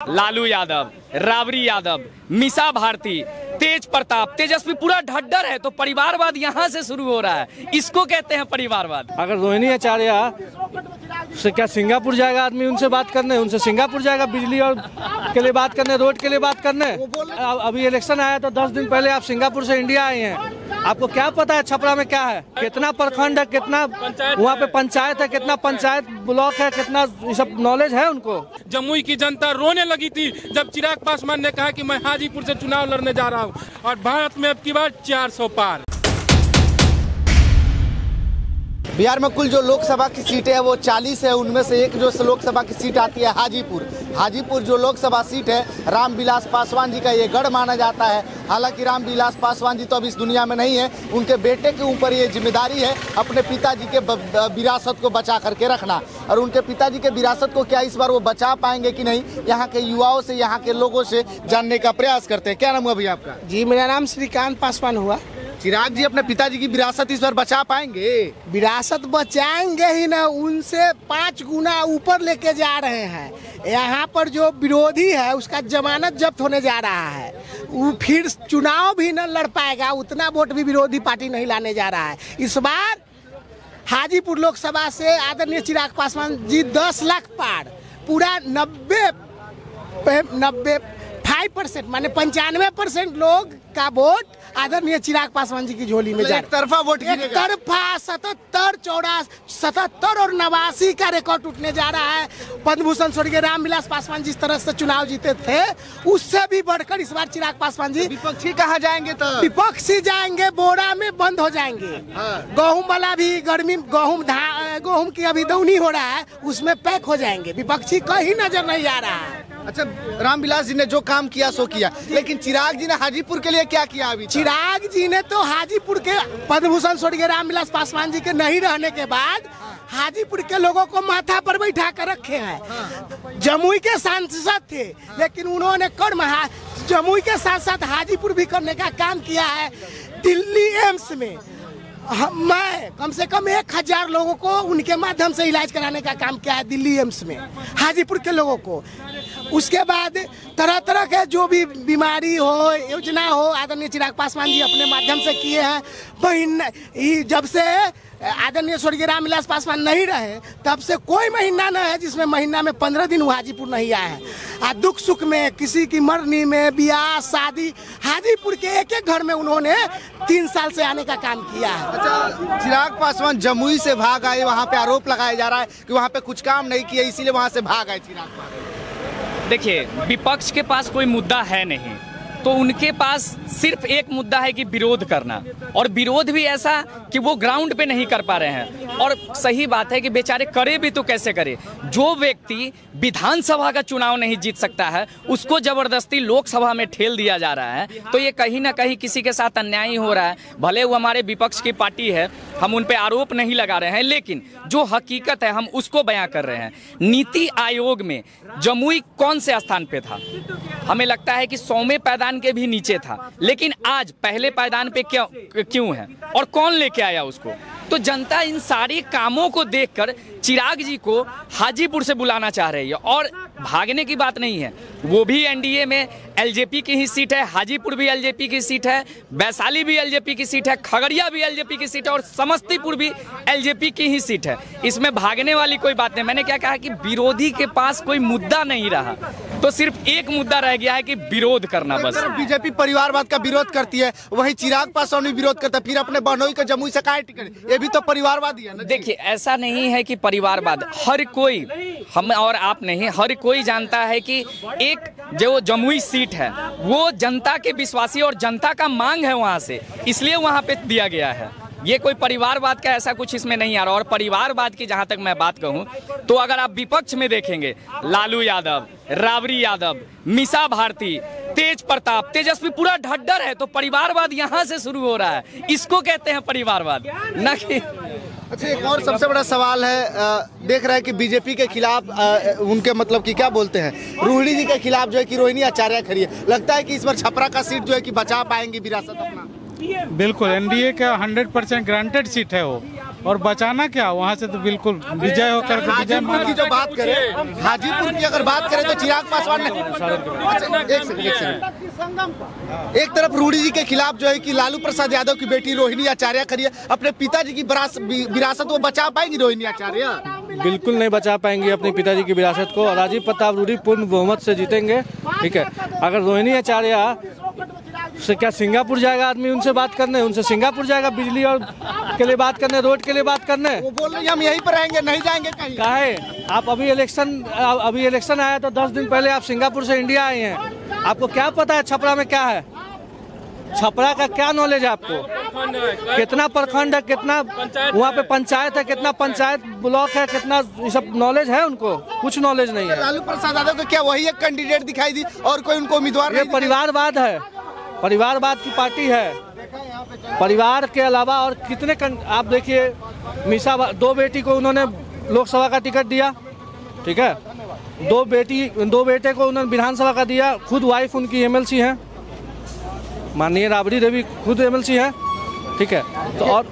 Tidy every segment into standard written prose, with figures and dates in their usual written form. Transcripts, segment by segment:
लालू यादव, राबड़ी यादव, मीसा भारती, तेज प्रताप, तेजस्वी पूरा ढड्डर है। तो परिवारवाद यहाँ से शुरू हो रहा है, इसको कहते हैं परिवारवाद। अगर रोहिणी आचार्य से क्या सिंगापुर जाएगा आदमी उनसे बात करने, उनसे सिंगापुर जाएगा बिजली और के लिए बात करने, रोड के लिए बात करने। अभी इलेक्शन आया तो 10 दिन पहले आप सिंगापुर से इंडिया आए हैं, आपको क्या पता है छपरा में क्या है, कितना प्रखंड है, कितना वहाँ पे पंचायत है, कितना पंचायत ब्लॉक है, कितना सब नॉलेज है उनको। जमुई की जनता रोने लगी थी जब चिराग पासवान ने कहा कि मैं हाजीपुर से चुनाव लड़ने जा रहा हूँ और भारत में अब की बार 400 पार। बिहार में कुल जो लोकसभा की सीटें हैं वो 40 है। उनमें से एक जो लोकसभा की सीट आती है हाजीपुर जो लोकसभा सीट है रामविलास पासवान जी का ये गढ़ माना जाता है। हालांकि रामविलास पासवान जी तो अब इस दुनिया में नहीं है, उनके बेटे के ऊपर ये जिम्मेदारी है अपने पिताजी के विरासत को बचा करके रखना। और उनके पिताजी के विरासत को क्या इस बार वो बचा पाएंगे कि नहीं, यहाँ के युवाओं से, यहाँ के लोगों से जानने का प्रयास करते हैं। क्या नाम हुआ भैया आपका? जी मेरा नाम श्रीकांत पासवान हुआ। चिराग जी अपने पिताजी की विरासत इस बार बचा पाएंगे? विरासत बचाएंगे ही ना, उनसे 5 गुना ऊपर लेके जा रहे हैं। यहाँ पर जो विरोधी है उसका जमानत जब्त होने जा रहा है, वो फिर चुनाव भी न लड़ पाएगा, उतना वोट भी विरोधी पार्टी नहीं लाने जा रहा है। इस बार हाजीपुर लोकसभा से आदरणीय चिराग पासवान जी 10 लाख पार, पूरा 95% माने 95% लोग का वोट आदरणीय चिराग पासवान जी की झोली में जाए। एक तरफा वोट गिरेगा। एक तरफा 77 और 89 का रिकॉर्ड टूटने जा रहा है। पद्म भूषण स्वर्गीय रामविलास पासवान जिस तरह से चुनाव जीते थे उससे भी बढ़कर इस बार चिराग पासवान जी। विपक्षी कहाँ जाएंगे? तो विपक्षी जाएंगे बोरा में बंद हो जाएंगे। गेहूं वाला भी गर्मी गेहूं की अभी दौनी हो रहा है, उसमें पैक हो जाएंगे। विपक्षी कहीं नजर नहीं आ रहा है। अच्छा, रामविलास जी ने जो काम किया सो किया, लेकिन चिराग जी ने हाजीपुर के लिए क्या किया? अभी चिराग जी ने तो हाजीपुर के पद्म भूषण स्वर्गीय रामविलास पासवान जी के नहीं रहने के बाद हाजीपुर के लोगों को माथा पर बैठा कर रखे हैं। जमुई के सांसद थे, लेकिन उन्होंने जमुई के साथ साथ हाजीपुर भी करने का काम किया है। दिल्ली एम्स में मैं कम से कम 1000 लोगों को उनके माध्यम से इलाज कराने का काम किया है, दिल्ली एम्स में हाजीपुर के लोगों को। उसके बाद तरह तरह के जो भी बीमारी हो, योजना हो, आदरणीय चिराग पासवान जी अपने माध्यम से किए हैं। जब से आदरणीय स्वर्गीय रामविलास पासवान नहीं रहे तब से कोई महीना न है जिसमें महीना में 15 दिन वो हाजीपुर नहीं आए हैं। दुख सुख में, किसी की मरनी में, ब्याह शादी, हाजीपुर के एक घर में उन्होंने 3 साल से आने का काम किया है। अच्छा, चिराग पासवान जमुई से भाग आए, वहाँ पे आरोप लगाया जा रहा है कि वहाँ पे कुछ काम नहीं किया, इसीलिए वहाँ से भाग आए चिराग पासवान। देखिए, विपक्ष के पास कोई मुद्दा है नहीं, तो उनके पास सिर्फ एक मुद्दा है कि विरोध करना, और विरोध भी ऐसा कि वो ग्राउंड पे नहीं कर पा रहे हैं। और सही बात है कि बेचारे करे भी तो कैसे करे। जो व्यक्ति विधानसभा का चुनाव नहीं जीत सकता है उसको जबरदस्ती लोकसभा में ठेल दिया जा रहा है, तो ये कहीं ना कहीं किसी के साथ अन्याय हो रहा है। भले वो हमारे विपक्ष की पार्टी है, हम उन पे आरोप नहीं लगा रहे हैं, लेकिन जो हकीकत है हम उसको बयां कर रहे हैं। नीति आयोग में जमुई कौन से स्थान पे था? हमें लगता है कि 100वें पायदान के भी नीचे था, लेकिन आज पहले पायदान पे क्यों है और कौन लेके आया उसको? तो जनता इन सारे कामों को देखकर चिराग जी को हाजीपुर से बुलाना चाह रही है। और भागने की बात नहीं है, वो भी एनडीए में एलजेपी की ही सीट है, हाजीपुर भी एलजेपी की सीट है, वैशाली भी एलजेपी की सीट है, खगड़िया भी एलजेपी की सीट है और समस्तीपुर भी एलजेपी की ही सीट है। इसमें भागने वाली कोई बात नहीं। मैंने क्या कहा कि विरोधी के पास कोई मुद्दा नहीं रहा, तो सिर्फ एक मुद्दा रह गया है कि विरोध करना बस। बीजेपी परिवारवाद का विरोध करती है, वहीं चिराग पासवान भी विरोध करता है, फिर अपने बहनोई का जमुई से काहे टिकट? ये भी तो परिवारवाद ही है ना। देखिए, ऐसा नहीं है कि परिवारवाद, हर कोई, हम और आप नहीं, हर कोई जानता है कि एक जो जमुई सीट है वो जनता के विश्वासी और जनता का मांग है वहां से, इसलिए वहां पे दिया गया है। ये कोई परिवारवाद का ऐसा कुछ इसमें नहीं आ रहा। और परिवारवाद की जहां तक मैं बात कहूं तो अगर आप विपक्ष में देखेंगे, लालू यादव, राबड़ी यादव, मीसा भारती, तेज प्रताप, तेजस्वी पूरा ढड्डर है। तो परिवारवाद यहाँ से शुरू हो रहा है, इसको कहते हैं परिवारवाद, न कि। अच्छा, एक और सबसे बड़ा सवाल है, देख रहे हैं कि बीजेपी के खिलाफ उनके मतलब कि क्या बोलते हैं, रोहिणी जी के खिलाफ जो है कि रोहिणी आचार्य खड़ी है। लगता है कि इस बार छपरा का सीट जो है कि बचा पाएंगी विरासत अपना? बिल्कुल, एनडीए का 100% ग्रांटेड सीट है वो। और बचाना क्या, वहाँ से तो बिल्कुल विजय होकर के विजय हाजीपुर की जो बात करें, हाजीपुर की अगर बात करें तो चिराग पासवान ने एक सेकंड। एक तरफ रूडी जी के खिलाफ जो है कि लालू प्रसाद यादव की बेटी रोहिणी आचार्य खड़ी है, अपने पिताजी की विरासत वो बचा पाएंगी रोहिणी आचार्य? बिल्कुल नहीं बचा पाएंगे अपने पिताजी की विरासत को। राजीव प्रताप रूडी पूर्ण बहुमत से जीतेंगे, ठीक है। अगर रोहिणी आचार्य से क्या सिंगापुर जाएगा आदमी उनसे बात करने, उनसे सिंगापुर जाएगा बिजली और के लिए बात करने, रोड के लिए बात करने। वो बोल रहे हैं हम यहीं पर रहेंगे, नहीं जाएंगे कहीं। काहे? आप अभी इलेक्शन आया तो 10 दिन पहले आप सिंगापुर से इंडिया आए हैं। आपको क्या पता है छपरा में क्या है? छपरा का क्या नॉलेज है आपको? कितना प्रखंड है, कितना वहाँ पे पंचायत है, कितना पंचायत ब्लॉक है, कितना ये सब नॉलेज है उनको? कुछ नॉलेज नहीं है। लालू प्रसाद यादव को क्या वही एक कैंडिडेट दिखाई दी और कोई उनको उम्मीदवार? ये परिवारवाद है, परिवारवाद की पार्टी है। परिवार के अलावा और कितने आप देखिए, मीसा 2 बेटी को उन्होंने लोकसभा का टिकट दिया, ठीक है। 2 बेटे को उन्होंने विधानसभा का दिया। खुद वाइफ उनकी एमएलसी हैं, माननीय राबड़ी देवी खुद एमएलसी हैं, ठीक है। तो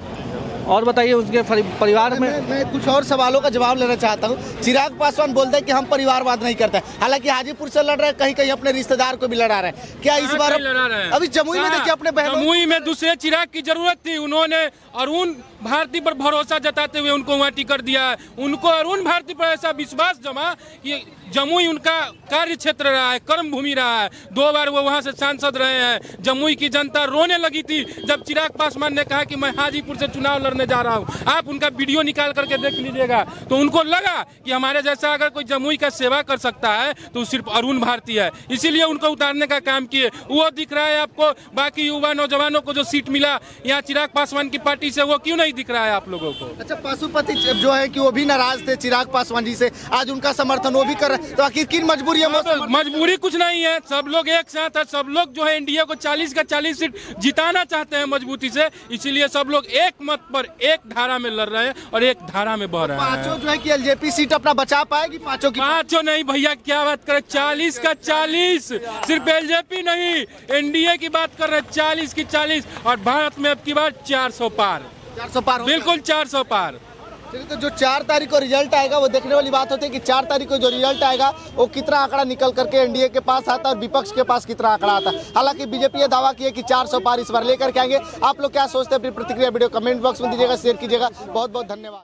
और बताइए उसके परिवार में। मैं कुछ और सवालों का जवाब लेना चाहता हूँ। चिराग पासवान बोलते हैं कि हम परिवारवाद नहीं करते, हालांकि हाजीपुर से लड़ रहे हैं, कहीं कहीं अपने रिश्तेदार को भी लड़ा रहे हैं। क्या इस बार अभी जमुई में देखिए अपने जमुई में दूसरे चिराग की जरूरत थी, उन्होंने अरुण भारती पर भरोसा जताते हुए उनको वहाँ टिकट दिया है। उनको अरुण भारती पर ऐसा विश्वास जमा कि जमुई उनका कार्य क्षेत्र रहा है, कर्म भूमि रहा है। 2 बार वो वहाँ से सांसद रहे हैं। जमुई की जनता रोने लगी थी जब चिराग पासवान ने कहा कि मैं हाजीपुर से चुनाव लड़ने जा रहा हूँ। आप उनका वीडियो निकाल करके देख लीजिएगा, तो उनको लगा कि हमारे जैसा अगर कोई जमुई का सेवा कर सकता है तो सिर्फ अरुण भारती है, इसीलिए उनको उतारने का काम किए। वो दिख रहा है आपको? बाकी युवा नौजवानों को जो सीट मिला यहाँ चिराग पासवान की पार्टी से, वो क्यों नहीं दिख रहा है आप लोगों को? अच्छा, पशुपति जो है कि वो भी नाराज थे चिराग पासवान जी से, आज उनका समर्थन वो भी कर रहे, तो आखिर किन मजबूरी है? मजबूरी कुछ नहीं है, सब लोग एक साथ है। सब लोग जो है इंडिया को 40 का 40 सीट जिताना चाहते हैं मजबूती से, इसीलिए सब लोग एक मत पर एक धारा में लड़ रहे हैं और एक धारा में बह रहे हैं। पांचों जो है कि एलजेपी सीट अपना बचा पाएगी? पांचों नहीं भैया, क्या बात करें, 40 का 40, सिर्फ एलजेपी नहीं, एनडीए की बात कर रहे हैं। 40 की 40 और भारत में अब की बार 400 पार, 400 पार, बिल्कुल 400 पार। चलिए, तो जो 4 तारीख को रिजल्ट आएगा वो देखने वाली बात होती है कि 4 तारीख को जो रिजल्ट आएगा वो कितना आंकड़ा निकल करके एनडीए के पास आता है और विपक्ष के पास कितना आंकड़ा आता है। हालांकि बीजेपी ये दावा किया कि 400 पार इस बार लेकर के आएंगे। आप लोग क्या सोचते हैं? अपनी प्रतिक्रिया वीडियो कमेंट बॉक्स में दीजिएगा, शेयर कीजिएगा। बहुत बहुत धन्यवाद।